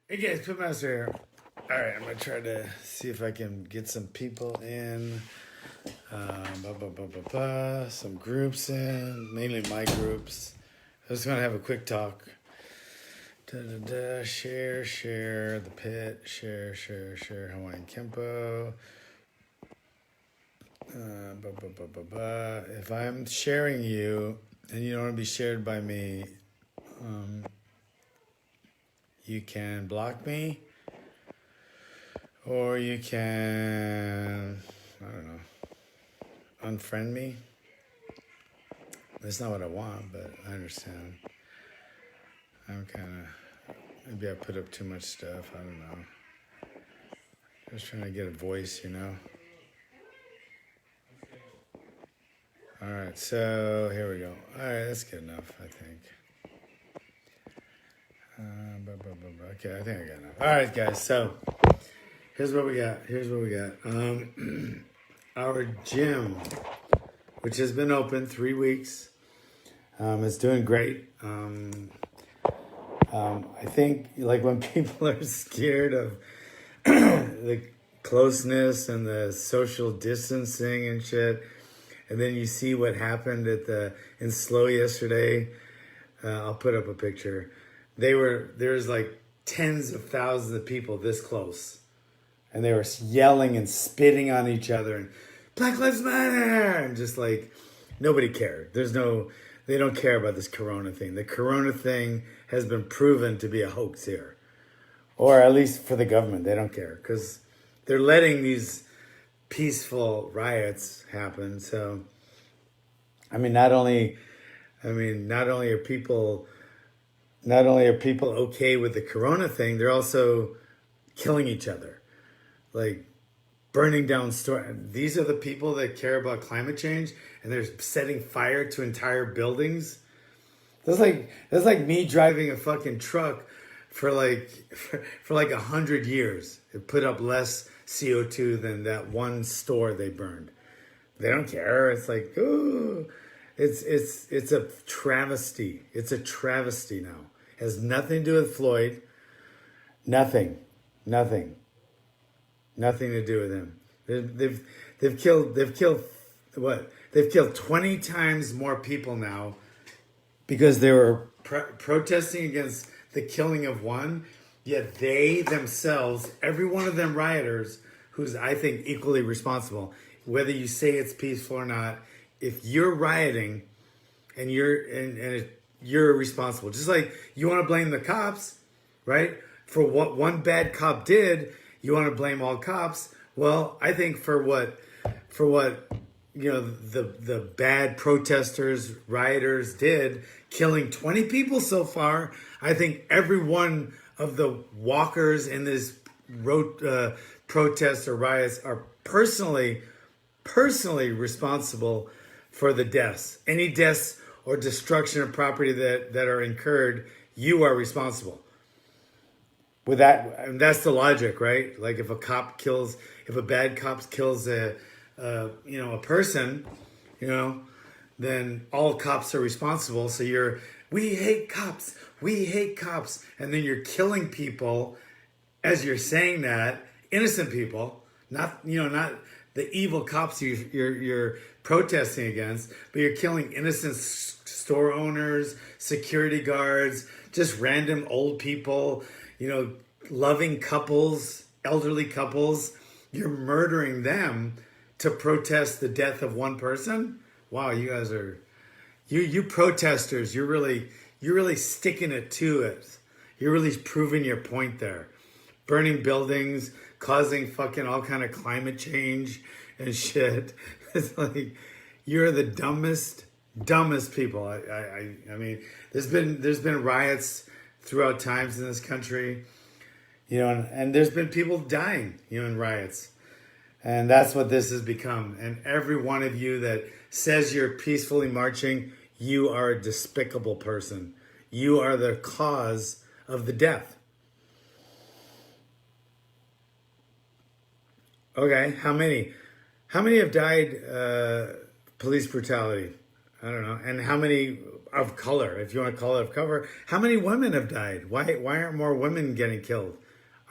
Hey guys, Pitmaster here. Alright, I'm gonna try to see if I can get some people in. Some groups in, mainly my groups. I'm just gonna have a quick talk. Share the pit, share Hawaiian Kempo. If I'm sharing you and you don't want to be shared by me, you can block me or you can, I don't know, unfriend me. That's not what I want, but I understand. I'm kind of, maybe I put up too much stuff. I don't know. Just trying to get a voice, you know? All right, so here we go. All right, that's good enough, I think. Okay, I think I got enough. All right, guys, so here's what we got. Our gym, which has been open 3 weeks, is doing great. I think like when people are scared of the closeness and the social distancing and shit, and then you see what happened in Slow yesterday. I'll put up a picture. There's like tens of thousands of people this close, and they were yelling and spitting on each other and Black Lives Matter, and just like nobody cared. They don't care about this Corona thing. The Corona thing has been proven to be a hoax here, or at least for the government. They don't care because they're letting these peaceful riots happen. So, not only are people okay with the Corona thing, they're also killing each other, like burning down stores. These are the people that care about climate change, and they're setting fire to entire buildings. That's like me driving a fucking truck for like 100 years. It put up less CO2 than that one store they burned. They don't care. It's like, ooh, it's a travesty. It's a travesty now. It has nothing to do with Floyd. Nothing to do with him. They've killed what? They've killed 20 times more people now because they were protesting against the killing of one. Yet they themselves, every one of them rioters, who's I think equally responsible, whether you say it's peaceful or not, if you're rioting and you're responsible, just like you want to blame the cops, right? For what one bad cop did, you want to blame all cops. Well, I think for what the bad protesters, rioters did, killing 20 people so far, I think every one of the walkers in this protests or riots are personally responsible for the deaths. Any deaths or destruction of property that are incurred, you are responsible. With that, and that's the logic, right? Like if a bad cop kills a person, then all cops are responsible. So we hate cops, and then you're killing people as you're saying that, innocent people, not the evil cops you're protesting against, but you're killing innocent store owners, security guards, just random old people, loving couples, elderly couples. You're murdering them to protest the death of one person. Wow, you guys are, you protesters, you're really sticking it to it. You're really proving your point there. Burning buildings, causing fucking all kind of climate change and shit. It's like you're the dumbest people. I mean, there's been riots throughout times in this country, and there's been people dying, in riots. And that's what this has become. And every one of you that says you're peacefully marching, you are a despicable person. You are the cause of the death. Okay, how many have died police brutality? I don't know. And how many of color, if you want to call it of cover, how many women have died? Why aren't more women getting killed?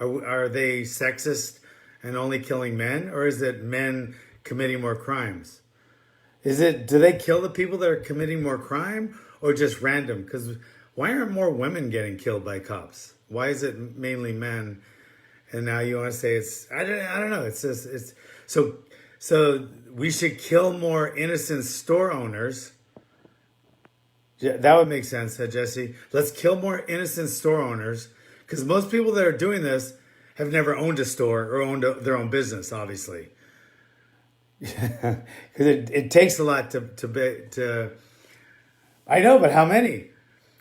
Are they sexist and only killing men, or is it men committing more crimes? Do they kill the people that are committing more crime, or just random? Because why aren't more women getting killed by cops? Why is it mainly men? And now you want to say I don't know. It's just, so we should kill more innocent store owners. Yeah, that would make sense, Jesse. Let's kill more innocent store owners, because most people that are doing this have never owned a store or owned their own business, obviously. Because it takes a lot to. I know, but how many?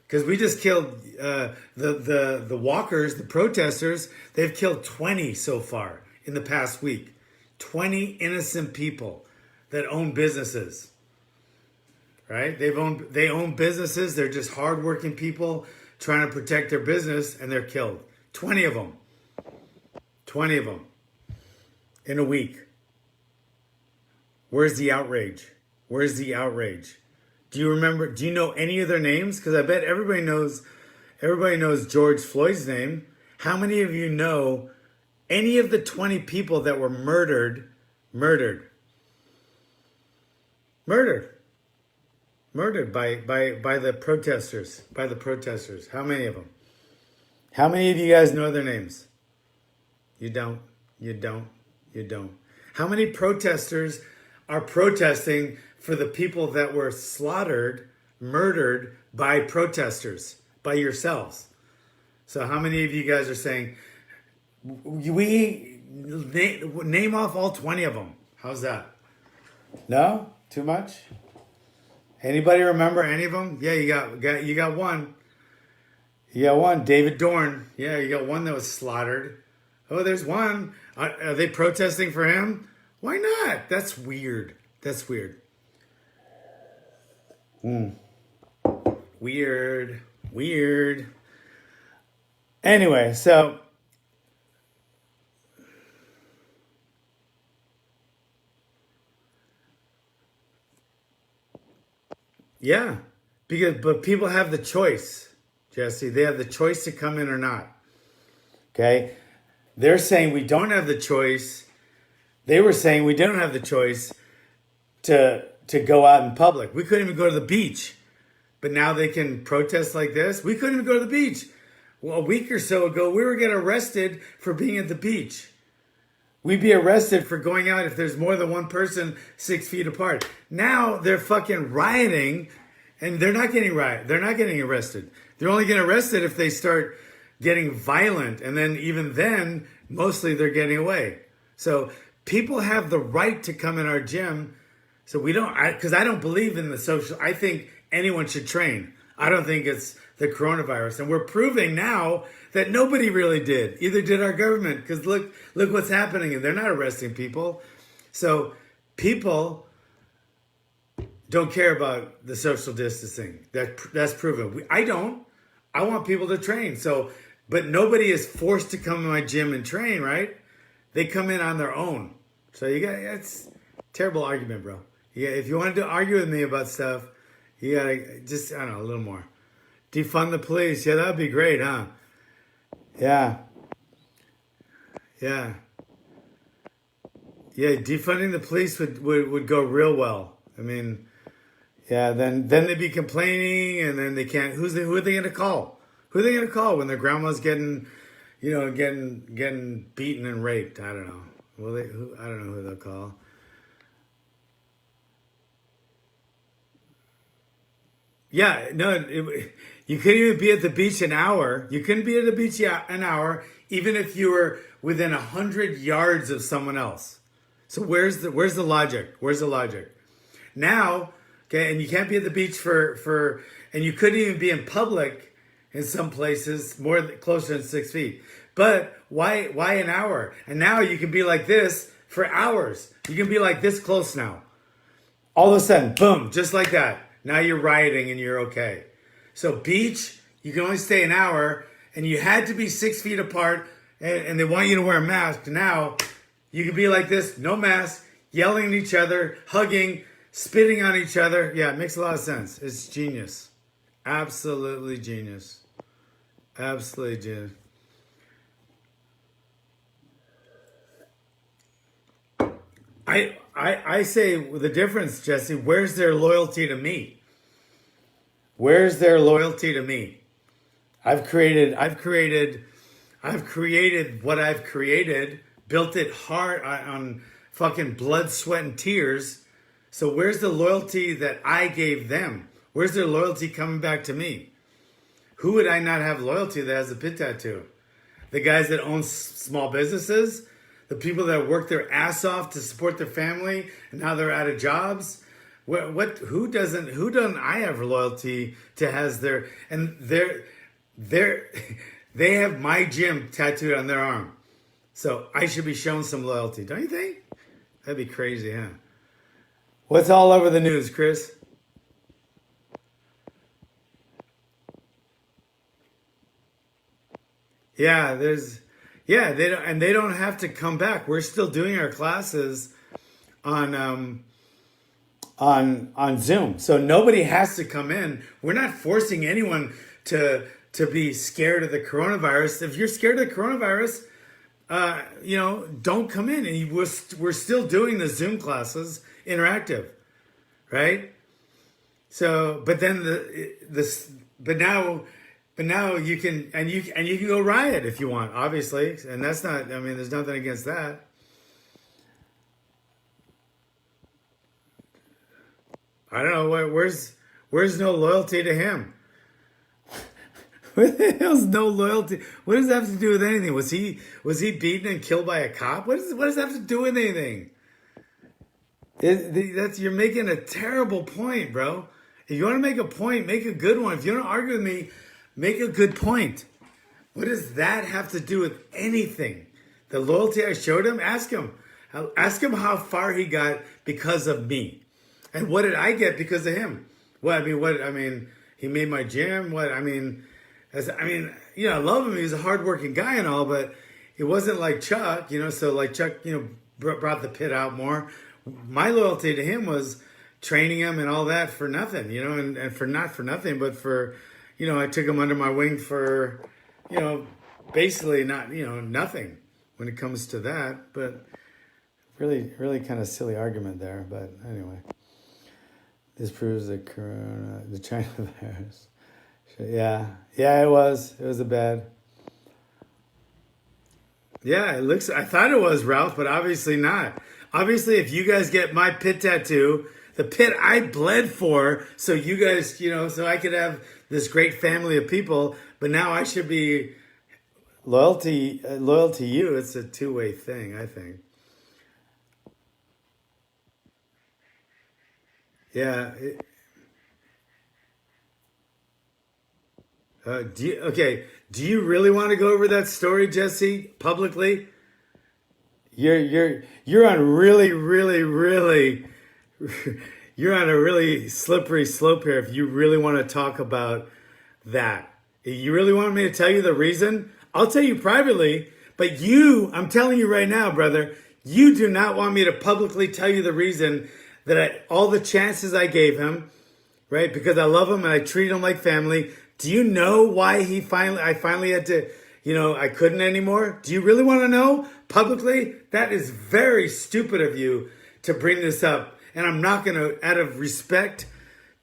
Because we just killed the walkers, the protesters. They've killed 20 so far in the past week. 20 innocent people that own businesses. Right? They own businesses. They're just hardworking people trying to protect their business, and they're killed. 20 of them. 20 of them in a week. Where's the outrage? Where's the outrage? Do you know any of their names? Because I bet everybody knows George Floyd's name. How many of you know any of the 20 people that were murdered by the protesters? How many of them? How many of you guys know their names? You don't. How many protesters are protesting for the people that were murdered by protesters, by yourselves? So how many of you guys are saying, name off all 20 of them? How's that? No? Too much? Anybody remember any of them? Yeah, you got one. You got one, David Dorn. Yeah, you got one that was slaughtered. Oh, there's one. Are they protesting for him? Why not? That's weird. Weird. Anyway, so yeah, but people have the choice, Jesse. They have the choice to come in or not. Okay? They're saying we don't have the choice. They were saying we don't have the choice to go out in public. We couldn't even go to the beach. But now they can protest like this. We couldn't even go to the beach. Well, a week or so ago, we were getting arrested for being at the beach. We'd be arrested for going out if there's more than one person 6 feet apart. Now they're fucking rioting, and they're not getting arrested. They're only getting arrested if they start getting violent, and then even then, mostly they're getting away. So people have the right to come in our gym. So because I don't believe in the social. I think anyone should train. I don't think it's the coronavirus, and we're proving now that nobody really did. Either did our government, because look what's happening, and they're not arresting people. So people don't care about the social distancing. That's proven. I don't. I want people to train. So, but nobody is forced to come to my gym and train, right? They come in on their own. So it's a terrible argument, bro. Yeah, if you wanted to argue with me about stuff, you gotta just, I don't know, a little more. Defund the police. Yeah, that'd be great, huh? Yeah. Defunding the police would go real well. I mean, yeah, then they'd be complaining, and then they can't. Who are they gonna call? Who are they gonna call when their grandma's getting beaten and raped? I don't know. I don't know who they'll call. Yeah, no, you couldn't even be at the beach an hour. You couldn't be at the beach an hour, even if you were within 100 yards of someone else. So where's the logic? Where's the logic? Now, okay, and you can't be at the beach and you couldn't even be in public in some places closer than 6 feet. But why an hour? And now you can be like this for hours. You can be like this close now. All of a sudden, boom, just like that. Now you're rioting and you're okay. So beach, you can only stay an hour, and you had to be 6 feet apart, and they want you to wear a mask. Now you can be like this, no mask, yelling at each other, hugging, spitting on each other. Yeah, it makes a lot of sense. It's genius. Absolutely genius. Absolutely genius. I say the difference, Jesse. Where's their loyalty to me? Where's their loyalty to me? I've created what I've created, built it hard on fucking blood, sweat, and tears. So where's the loyalty that I gave them? Where's their loyalty coming back to me? Who would I not have loyalty that has a pit tattoo? The guys that own small businesses, the people that work their ass off to support their family, and now they're out of jobs. Who doesn't I have loyalty to has their, and they're they have my gym tattooed on their arm. So I should be shown some loyalty, don't you think? That'd be crazy, huh? What's all over the news, Chris? Yeah, they don't have to come back. We're still doing our classes on on Zoom. So nobody has to come in. We're not forcing anyone to be scared of the coronavirus. If you're scared of the coronavirus, don't come in. And we're still doing the Zoom classes interactive, right? So, but then but now you can you can go riot if you want, obviously, and that's not. I mean, there's nothing against that. I don't know where's no loyalty to him. Where the hell's no loyalty? What does that have to do with anything? Was he beaten and killed by a cop? What does that have to do with anything? You're making a terrible point, bro. If you want to make a point, make a good one. If you want to argue with me, make a good point. What does that have to do with anything? The loyalty I showed him, ask him. Ask him how far he got because of me. And what did I get because of him? He made my gym. I love him. He's a hardworking guy and all, but it wasn't like Chuck, so like Chuck, brought the pit out more. My loyalty to him was training him and all that for nothing, and for not for nothing, but for, I took him under my wing for, basically not, nothing when it comes to that. But really, really kind of silly argument there. But anyway, this proves the China virus. Yeah, it was a bad. Yeah, I thought it was, Ralph, but obviously not. Obviously, if you guys get my pit tattoo, the pit I bled for, so you guys, so I could have this great family of people, but now I should be loyal to you. It's a two-way thing, I think. Yeah. Do you really want to go over that story, Jesse, publicly? You're on really you're on a really slippery slope here if you really want to talk about that. You really want me to tell you the reason? I'll tell you privately, but I'm telling you right now, brother, you do not want me to publicly tell you the reason that all the chances I gave him, right? Because I love him and I treat him like family. Do you know why I finally had to, I couldn't anymore? Do you really want to know publicly? That is very stupid of you to bring this up. And I'm not going to, out of respect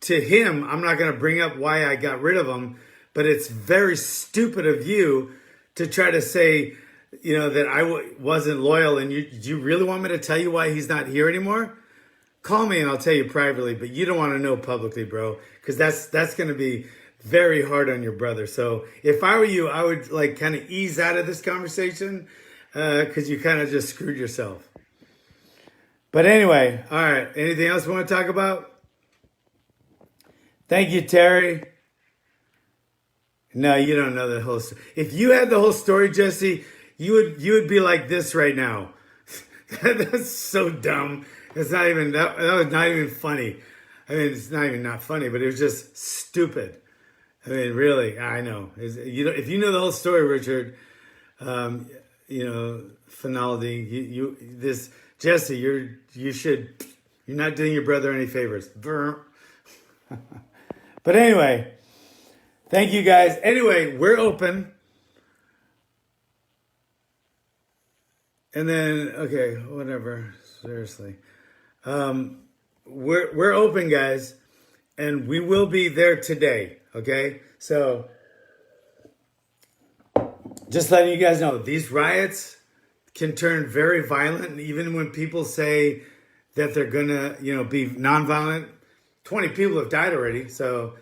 to him, I'm not going to bring up why I got rid of him. But it's very stupid of you to try to say, that I wasn't loyal. And do you really want me to tell you why he's not here anymore? Call me and I'll tell you privately, but you don't want to know publicly, bro, because that's going to be very hard on your brother. So if I were you, I would kind of ease out of this conversation because you kind of just screwed yourself. But anyway, all right. Anything else we want to talk about? Thank you, Terry. No, you don't know the whole story. If you had the whole story, Jesse, you would be like this right now. That's so dumb. It's not even that was not even funny. I mean, it's not even not funny, but it was just stupid. I mean, really, I know. If you know the whole story, Richard, Finaldi, Jesse, you're You're not doing your brother any favors. But anyway, thank you guys. Anyway, we're open. And then, okay, whatever. Seriously. We're open, guys. And we will be there today. Okay? So, just letting you guys know, these riots can turn very violent. And even when people say that they're gonna, be nonviolent, 20 people have died already. So,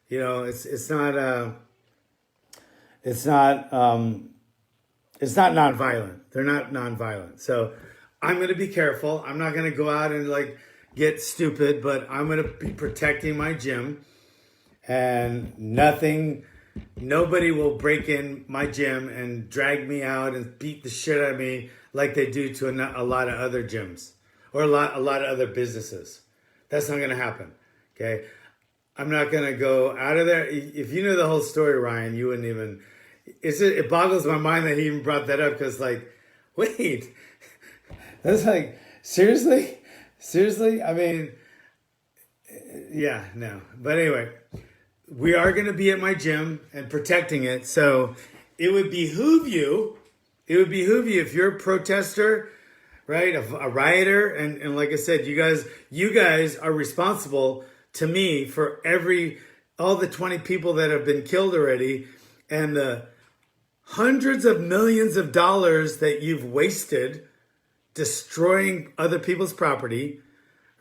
it's not nonviolent. They're not nonviolent. So I'm gonna be careful. I'm not gonna go out and get stupid, but I'm gonna be protecting my gym, and nobody will break in my gym and drag me out and beat the shit out of me like they do to a lot of other gyms or a lot of other businesses. That's not gonna happen. Okay, I'm not gonna go out of there. If you knew the whole story, Ryan, you wouldn't even. It boggles my mind that he even brought that up because, wait, that's seriously. I mean, yeah, no. But anyway, we are gonna be at my gym and protecting it. So it would behoove you. If you're a protester, right, a rioter, and like I said, you guys are responsible to me for all the 20 people that have been killed already, and the hundreds of millions of dollars that you've wasted destroying other people's property,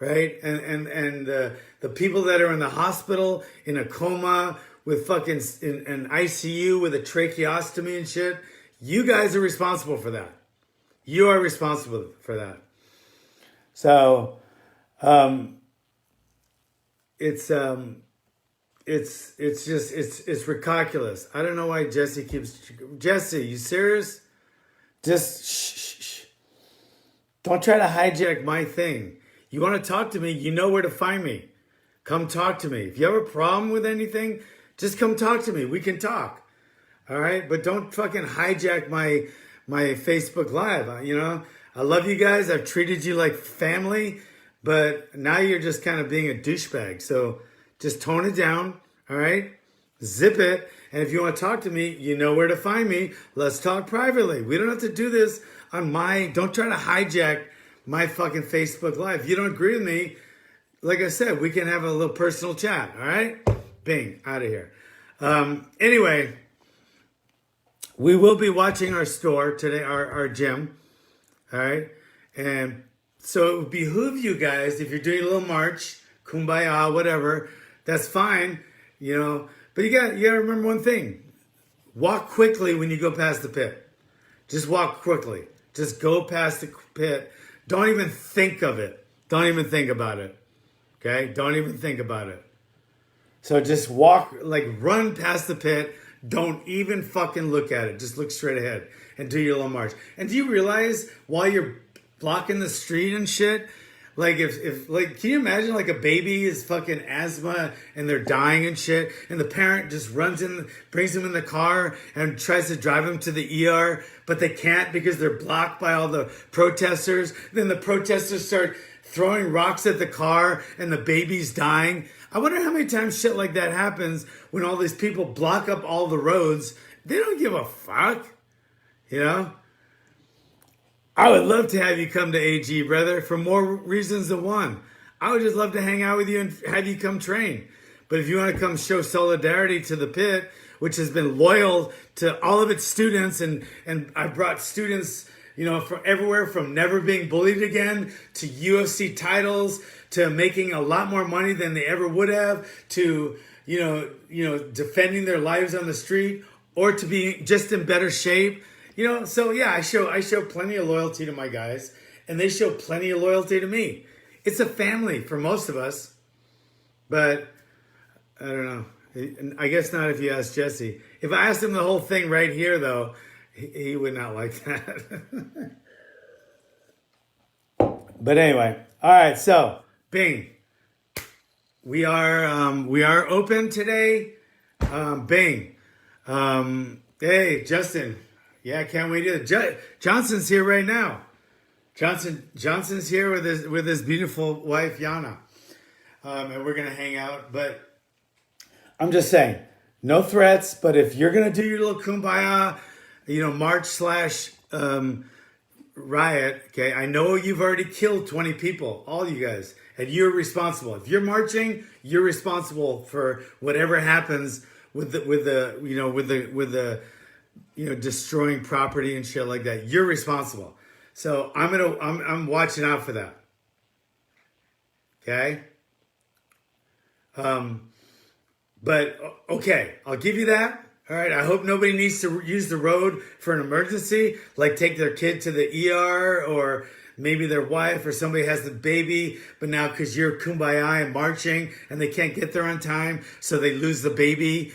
right? And the people that are in the hospital in a coma with fucking in an ICU with a tracheostomy and shit. You guys are responsible for that. You are responsible for that. So, it's ridiculous. I don't know why Jesse, you serious? Just shh. Don't try to hijack my thing. You want to talk to me, you know where to find me. Come talk to me. If you have a problem with anything, just come talk to me. We can talk. All right? But don't fucking hijack my Facebook Live. I love you guys. I've treated you like family. But now you're just kind of being a douchebag. So just tone it down, all right? Zip it. And if you want to talk to me, you know where to find me. Let's talk privately. We don't have to do this on don't try to hijack my fucking Facebook Live. If you don't agree with me, like I said, we can have a little personal chat, all right? Bing, out of here. Anyway, we will be watching our store today, our gym, all right? And so it would behoove you guys, if you're doing a little march, kumbaya, whatever, that's fine, But you got to remember one thing. Walk quickly when you go past the pit. Just walk quickly. Just go past the pit. Don't even think of it. Don't even think about it. Okay? Don't even think about it. So just run past the pit. Don't even fucking look at it. Just look straight ahead and do your little march. And do you realize while you're blocking the street and shit, if can you imagine a baby is fucking asthma and they're dying and shit, and the parent just runs in, brings them in the car and tries to drive them to the ER, but they can't because they're blocked by all the protesters. Then the protesters start throwing rocks at the car and the baby's dying. I wonder how many times shit like that happens when all these people block up all the roads. They don't give a fuck, I would love to have you come to AG, brother, for more reasons than one. I would just love to hang out with you and have you come train. But if you want to come show solidarity to the pit, which has been loyal to all of its students, and I brought students, from everywhere, from never being bullied again, to UFC titles, to making a lot more money than they ever would have, to, defending their lives on the street, or to be just in better shape. So yeah, I show plenty of loyalty to my guys, and they show plenty of loyalty to me. It's a family for most of us, but I don't know. I guess not if you ask Jesse. If I asked him the whole thing right here, though, he would not like that. But anyway, all right. So, Bing, we are open today. Bing, hey, Justin. Yeah, can't wait either. Johnson's here right now. Johnson's here with his beautiful wife Yana, and we're gonna hang out. But I'm just saying, no threats. But if you're gonna do your little kumbaya, march slash riot, okay? I know you've already killed 20 people, all you guys, and you're responsible. If you're marching, you're responsible for whatever happens with the destroying property and shit like that. You're responsible. So I'm watching out for that. Okay? But okay, I'll give you that. All right, I hope nobody needs to use the road for an emergency, like take their kid to the ER, or maybe their wife or somebody has the baby, but now because you're kumbaya and marching and they can't get there on time, so they lose the baby,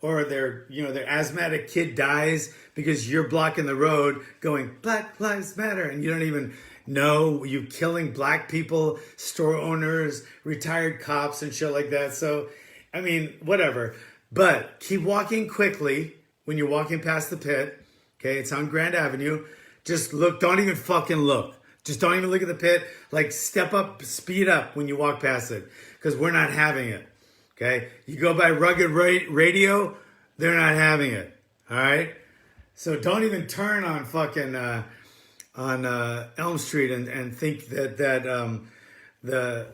or their asthmatic kid dies because you're blocking the road going, Black Lives Matter, and you don't even know you killing black people, store owners, retired cops and shit like that. So, I mean, whatever. But keep walking quickly when you're walking past the pit. Okay, it's on Grand Avenue. Just look, don't even fucking look. Just don't even look at the pit. Like, step up, speed up when you walk past it, because we're not having it. Okay, you go by Rugged Radio, they're not having it. All right, so don't even turn on fucking on Elm Street and think that the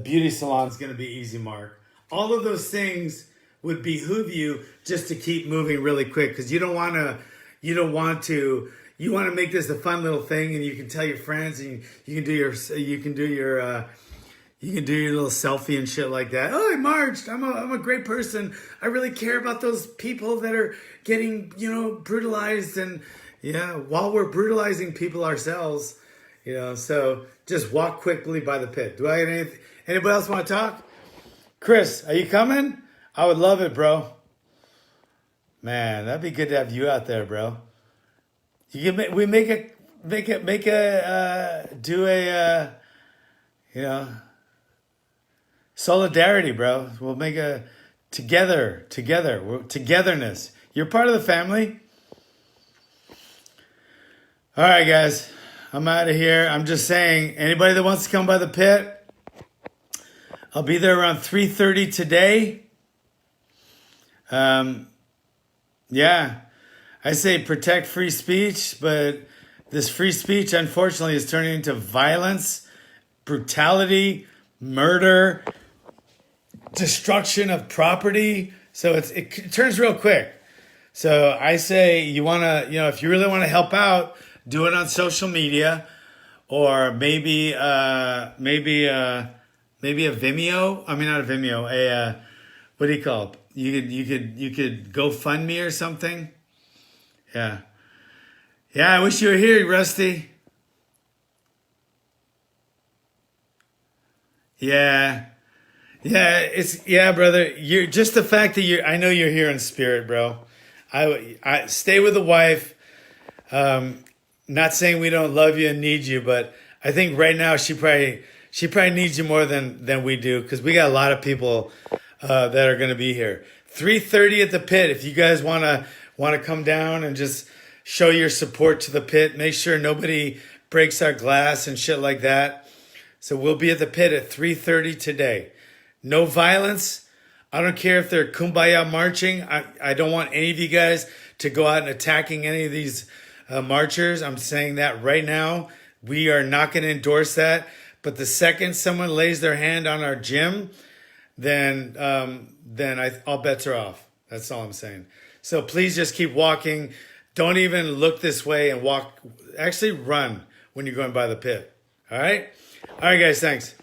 beauty salon is going to be easy mark. All of those things would behoove you just to keep moving really quick, because you want to make this a fun little thing, and you can tell your friends, and you can do your little selfie and shit like that. Oh, I marched. I'm a great person. I really care about those people that are getting, brutalized, and while we're brutalizing people ourselves, so just walk quickly by the pit. Do I have anybody else want to talk? Chris, are you coming? I would love it, bro. Man, that'd be good to have you out there, bro. You can solidarity, bro. We'll make a togetherness. You're part of the family. All right, guys, I'm out of here. I'm just saying, anybody that wants to come by the pit, I'll be there around 3:30 today. I say protect free speech, but this free speech, unfortunately, is turning into violence, brutality, murder, destruction of property. So it turns real quick. So I say if you really want to help out, do it on social media, or maybe a Vimeo. I mean, not a Vimeo. What do you call it? You could GoFundMe or something. Yeah. I wish you were here, Rusty. Yeah, brother. You're just the fact that I know you're here in spirit, bro. I stay with the wife. Not saying we don't love you and need you, but I think right now she probably needs you more than we do, because we got a lot of people that are going to be here. 3:30 at the pit. If you guys want to come down and just show your support to the pit, make sure nobody breaks our glass and shit like that. So we'll be at the pit at 3:30 today. No violence. I don't care if they're kumbaya marching. I don't want any of you guys to go out and attacking any of these marchers. I'm saying that right now. We are not going to endorse that. But the second someone lays their hand on our gym, then all bets are off. That's all I'm saying. So please just keep walking. Don't even look this way, and walk. Actually, run when you're going by the pit. All right? All right, guys. Thanks.